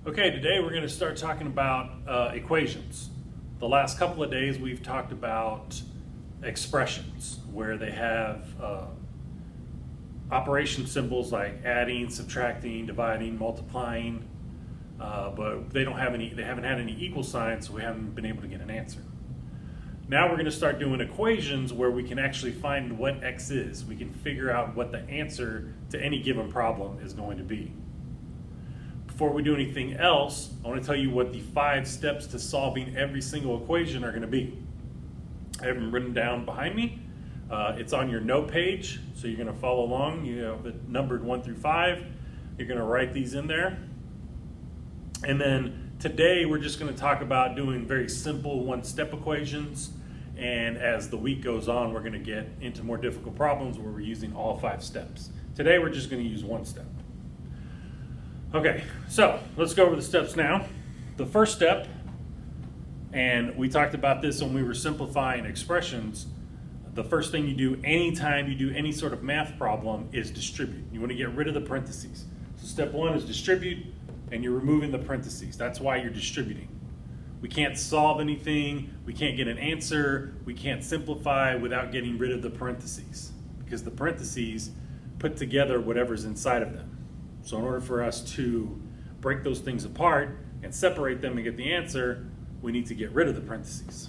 Okay, today we're going to start talking about equations. The last couple of days we've talked about expressions where they have operation symbols like adding, subtracting, dividing, multiplying, but they haven't had any equal signs, so we haven't been able to get an answer. Now we're going to start doing equations where we can actually find what x is. We can figure out what the answer to any given problem is going to be. Before we do anything else, I want to tell you what the 5 steps to solving every single equation are going to be. I have them written down behind me. It's on your note page, so you're going to follow along. You have it numbered 1 through 5. You're going to write these in there. And then today we're just going to talk about doing very simple one-step equations. And as the week goes on, we're going to get into more difficult problems where we're using all 5 steps. Today we're just going to use one step. Okay, so let's go over the steps now. The first step, and we talked about this when we were simplifying expressions, the first thing you do anytime you do any sort of math problem is distribute. You want to get rid of the parentheses. So step 1 is distribute, and you're removing the parentheses. That's why you're distributing. We can't solve anything, we can't get an answer, we can't simplify without getting rid of the parentheses, because the parentheses put together whatever's inside of them. So in order for us to break those things apart and separate them and get the answer, we need to get rid of the parentheses.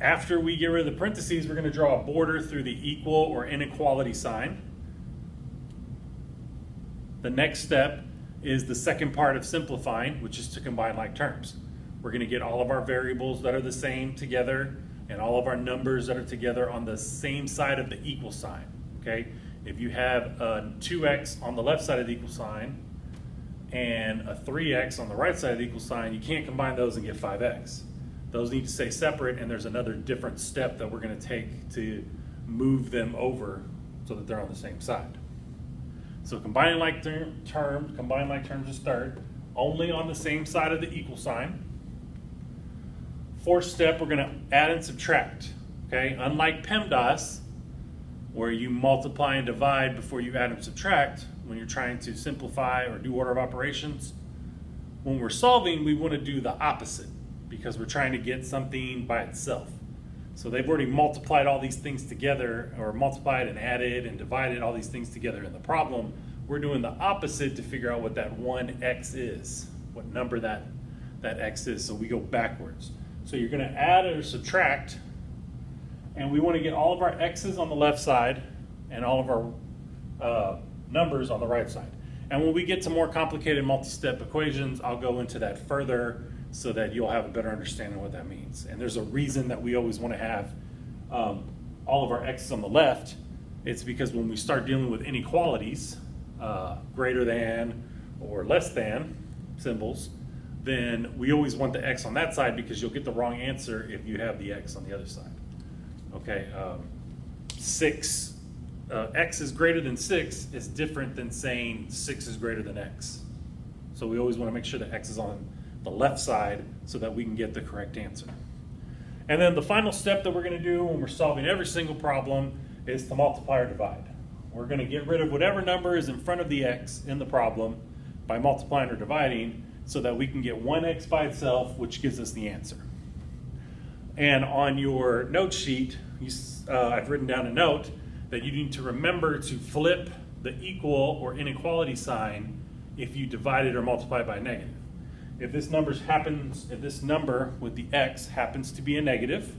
After we get rid of the parentheses, we're going to draw a border through the equal or inequality sign. The next step is the second part of simplifying, which is to combine like terms. We're going to get all of our variables that are the same together and all of our numbers that are together on the same side of the equal sign. Okay? If you have a 2x on the left side of the equal sign and a 3x on the right side of the equal sign, you can't combine those and get 5x. Those need to stay separate, and there's another different step that we're going to take to move them over so that they're on the same side. So combine like terms to start, only on the same side of the equal sign. Fourth step, we're going to add and subtract. Okay, unlike PEMDAS, where you multiply and divide before you add and subtract, when you're trying to simplify or do order of operations, when we're solving, we want to do the opposite because we're trying to get something by itself. So they've already multiplied all these things together, or multiplied and added and divided all these things together in the problem. We're doing the opposite to figure out what that 1x is, what number that x is, so we go backwards. So you're going to add or subtract, and we want to get all of our x's on the left side and all of our numbers on the right side. And when we get to more complicated multi-step equations, I'll go into that further so that you'll have a better understanding of what that means. And there's a reason that we always want to have all of our x's on the left. It's because when we start dealing with inequalities, greater than or less than symbols, then we always want the x on that side because you'll get the wrong answer if you have the x on the other side. Okay, x is greater than 6 is different than saying 6 is greater than x. So we always want to make sure that x is on the left side so that we can get the correct answer. And then the final step that we're going to do when we're solving every single problem is to multiply or divide. We're going to get rid of whatever number is in front of the x in the problem by multiplying or dividing so that we can get 1x by itself, which gives us the answer. And on your note sheet, I've written down a note that you need to remember to flip the equal or inequality sign if you divide it or multiply by a negative. If this number with the x happens to be a negative,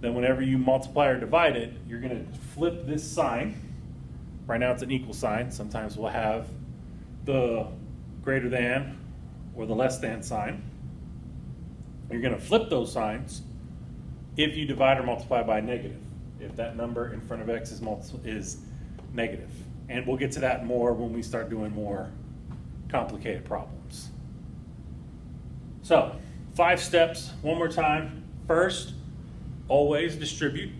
then whenever you multiply or divide it, you're going to flip this sign. Right now it's an equal sign. Sometimes we'll have the greater than or the less than sign. You're going to flip those signs if you divide or multiply by a negative, if that number in front of x is negative. And we'll get to that more when we start doing more complicated problems. So, 5 steps, one more time. First, always distribute.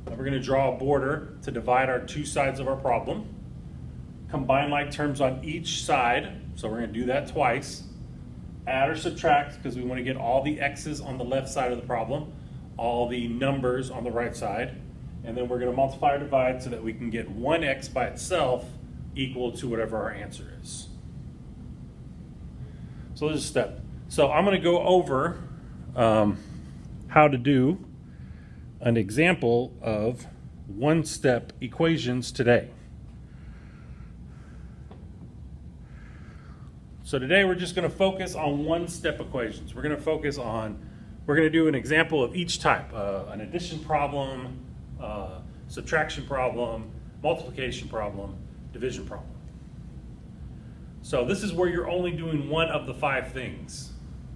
And we're going to draw a border to divide our 2 sides of our problem. Combine like terms on each side, so we're going to do that twice. Add or subtract, because we want to get all the x's on the left side of the problem, all the numbers on the right side, and then we're going to multiply or divide so that we can get 1x by itself equal to whatever our answer is. So there's a step. So I'm going to go over how to do an example of one-step equations today. So today we're just going to focus on one-step equations. We're going to do an example of each type, an addition problem, subtraction problem, multiplication problem, division problem. So this is where you're only doing one of the 5 things.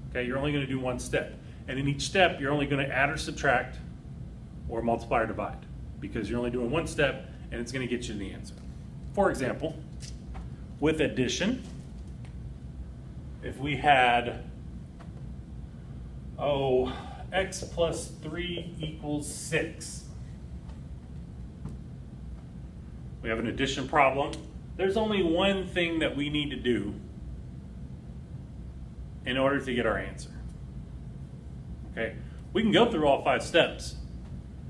Okay, you're only going to do one step. And in each step, you're only going to add or subtract or multiply or divide, because you're only doing one step and it's going to get you the answer. For example, with addition, if we had, x plus 3 equals 6. We have an addition problem. There's only one thing that we need to do in order to get our answer. Okay, we can go through all 5 steps,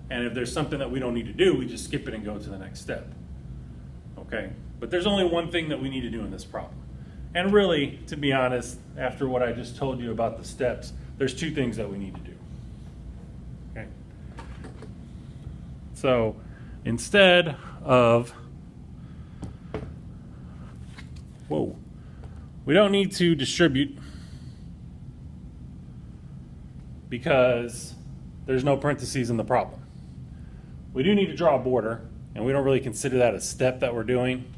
and if there's something that we don't need to do, we just skip it and go to the next step. Okay, but there's only one thing that we need to do in this problem. And really, to be honest, after what I just told you about the steps, there's 2 things that we need to do. Okay, so instead of, we don't need to distribute because there's no parentheses in the problem. We do need to draw a border, and we don't really consider that a step that we're doing.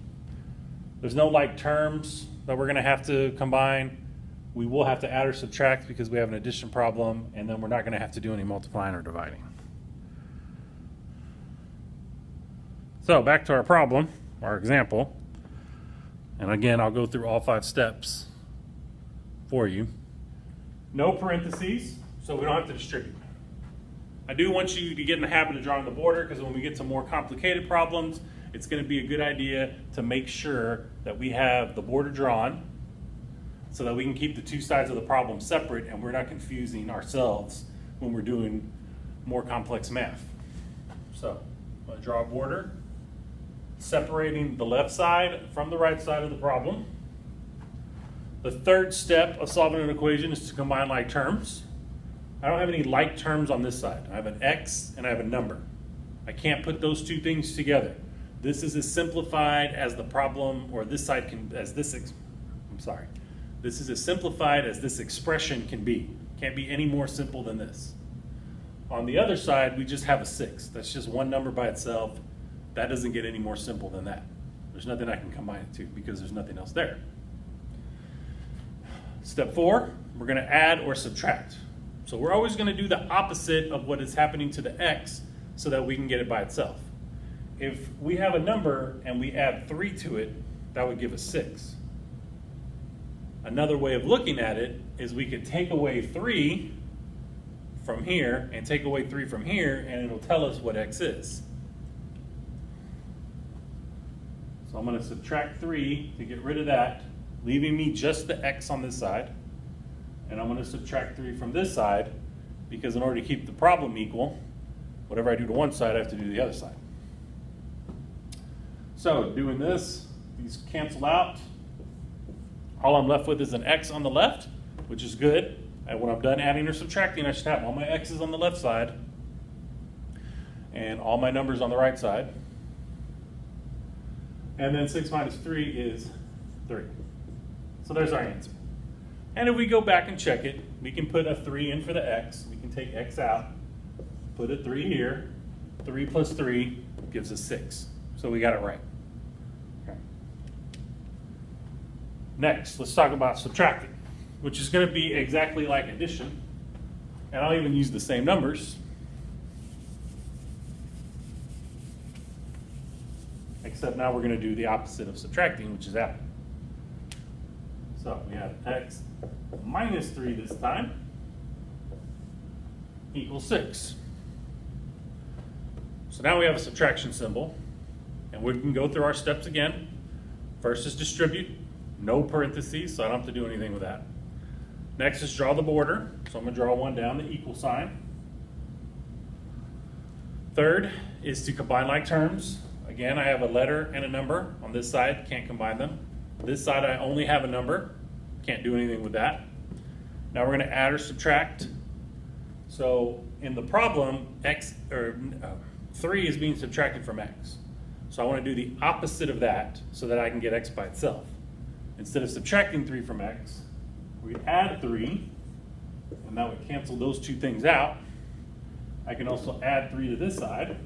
There's no like terms that we're going to have to combine. We will have to add or subtract because we have an addition problem, and then we're not going to have to do any multiplying or dividing. So back to our problem, our example. And again, I'll go through all 5 steps for you. No parentheses, so we don't have to distribute. I do want you to get in the habit of drawing the border, because when we get to more complicated problems, it's going to be a good idea to make sure that we have the border drawn so that we can keep the 2 sides of the problem separate and we're not confusing ourselves when we're doing more complex math. So I'm going to draw a border separating the left side from the right side of the problem. The third step of solving an equation is to combine like terms. I don't have any like terms on this side. I have an x and I have a number. I can't put those 2 things together. This is as simplified as the problem, or this side can, as this, this is as simplified as this expression can be. Can't be any more simple than this. On the other side, we just have a 6. That's just one number by itself. That doesn't get any more simple than that. There's nothing I can combine it to because there's nothing else there. Step 4, we're going to add or subtract. So we're always going to do the opposite of what is happening to the x so that we can get it by itself. If we have a number and we add 3 to it, that would give us 6. Another way of looking at it is we could take away 3 from here and take away 3 from here, and it'll tell us what x is. So I'm going to subtract 3 to get rid of that, leaving me just the x on this side. And I'm going to subtract 3 from this side, because in order to keep the problem equal, whatever I do to one side, I have to do to the other side. So doing this, these cancel out. All I'm left with is an x on the left, which is good. And when I'm done adding or subtracting, I should have all my x's on the left side and all my numbers on the right side. And then 6 minus 3 is 3. So there's our answer. And if we go back and check it, we can put a 3 in for the x. We can take x out, put a 3 here. 3 plus 3 gives us 6. So we got it right. Okay. Next, let's talk about subtracting, which is going to be exactly like addition. And I'll even use the same numbers. Except now we're going to do the opposite of subtracting, which is adding. So we have x minus 3 this time equals 6. So now we have a subtraction symbol, and we can go through our steps again. First is distribute, no parentheses, so I don't have to do anything with that. Next is draw the border, so I'm going to draw one down, the equal sign. Third is to combine like terms. Again, I have a letter and a number on this side, can't combine them. This side I only have a number, can't do anything with that. Now we're going to add or subtract. So in the problem, 3 is being subtracted from x. So I want to do the opposite of that so that I can get x by itself. Instead of subtracting 3 from x, we add 3, and that would cancel those two things out. I can also add 3 to this side,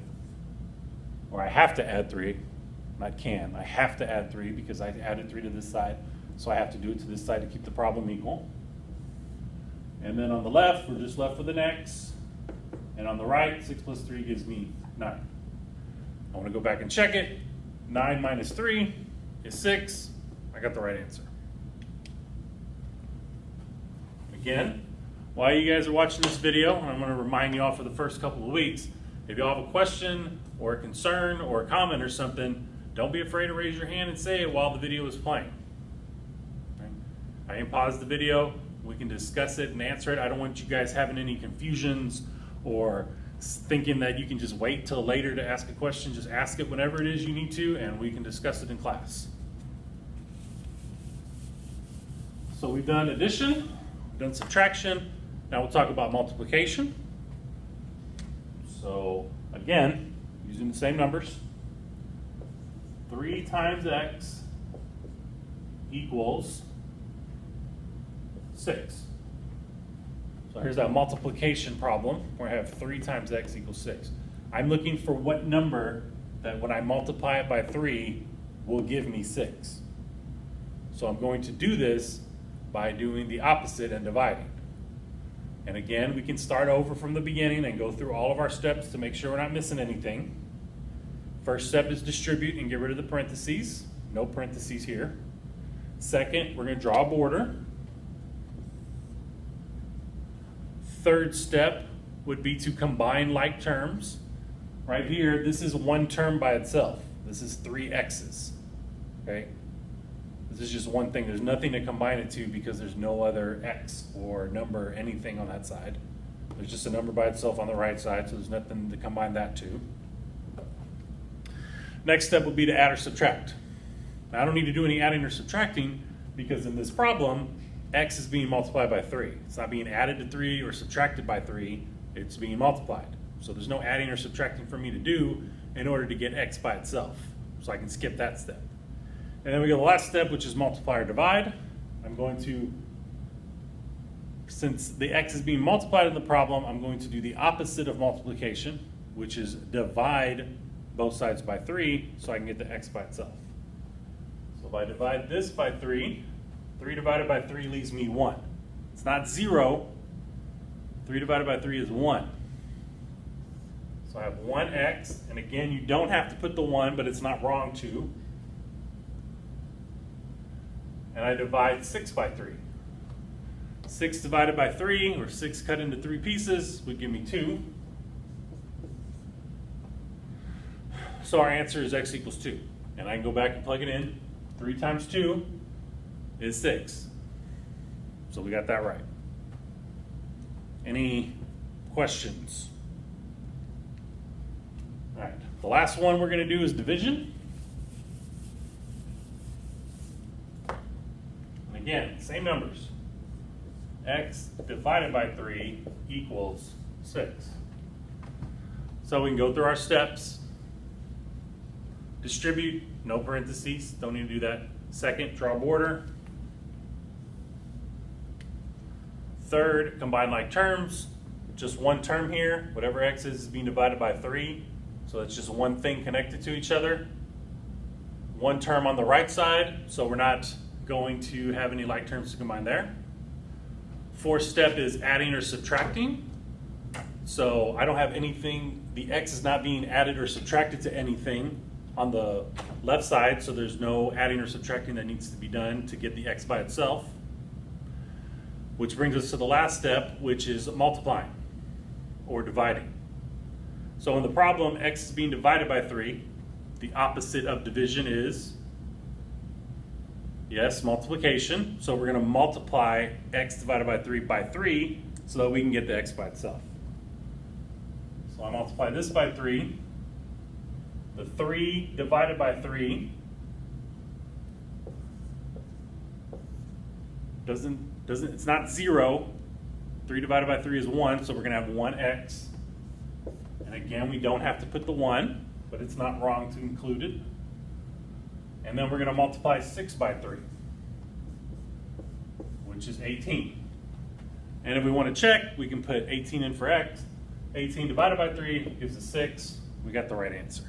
or I have to add 3, not can. I have to add 3 because I added 3 to this side, so I have to do it to this side to keep the problem equal. And then on the left, we're just left with an x, and on the right, 6 plus 3 gives me 9. I want to go back and check it. 9 minus 3 is 6. I got the right answer. Again, while you guys are watching this video, and I'm going to remind you all for the first couple of weeks, if you all have a question or a concern or a comment or something, don't be afraid to raise your hand and say it while the video is playing. Okay? I can pause the video. We can discuss it and answer it. I don't want you guys having any confusions or thinking that you can just wait till later to ask a question. Just ask it whenever it is you need to, and we can discuss it in class. So we've done addition, we've done subtraction. Now we'll talk about multiplication. So again, using the same numbers, 3 times x equals 6. So here's that multiplication problem where I have 3 times x equals 6. I'm looking for what number that when I multiply it by 3 will give me 6. So I'm going to do this by doing the opposite and dividing. And again, we can start over from the beginning and go through all of our steps to make sure we're not missing anything. First step is distribute and get rid of the parentheses. No parentheses here. Second, we're going to draw a border. Third step would be to combine like terms. Right here, this is one term by itself. This is 3 x's. Okay? This is just one thing. There's nothing to combine it to because there's no other x or number or anything on that side. There's just a number by itself on the right side, so there's nothing to combine that to. Next step would be to add or subtract. Now, I don't need to do any adding or subtracting because in this problem, x is being multiplied by 3. It's not being added to 3 or subtracted by 3. It's being multiplied. So there's no adding or subtracting for me to do in order to get x by itself. So I can skip that step. And then we go to the last step, which is multiply or divide. I'm going to, since the x is being multiplied in the problem, I'm going to do the opposite of multiplication, which is divide both sides by 3 so I can get the x by itself. So if I divide this by 3, 3 divided by 3 leaves me 1. It's not 0. 3 divided by 3 is 1. So I have 1x, and again, you don't have to put the 1, but it's not wrong to. And I divide 6 by 3. 6 divided by 3, or 6 cut into 3 pieces, would give me 2. So our answer is x equals 2. And I can go back and plug it in. 3 times 2 is 6. So we got that right. Any questions? All right, the last one we're going to do is division. And again, same numbers. X divided by 3 equals 6. So we can go through our steps. Distribute, no parentheses, don't need to do that. Second, draw a border. Third, combine like terms. Just one term here. Whatever x is being divided by 3. So it's just one thing connected to each other. One term on the right side, so we're not going to have any like terms to combine there. Fourth step is adding or subtracting. So I don't have anything, the x is not being added or subtracted to anything on the left side, so there's no adding or subtracting that needs to be done to get the x by itself. Which brings us to the last step, which is multiplying or dividing. So in the problem, x is being divided by 3. The opposite of division is, yes, multiplication. So we're going to multiply x divided by 3 by 3 so that we can get the x by itself. So I multiply this by 3. The 3 divided by 3 it's not 0. 3 divided by 3 is 1, so we're going to have 1x. And again, we don't have to put the 1, but it's not wrong to include it. And then we're going to multiply 6 by 3, which is 18. And if we want to check, we can put 18 in for x. 18 divided by 3 gives us 6. We got the right answer.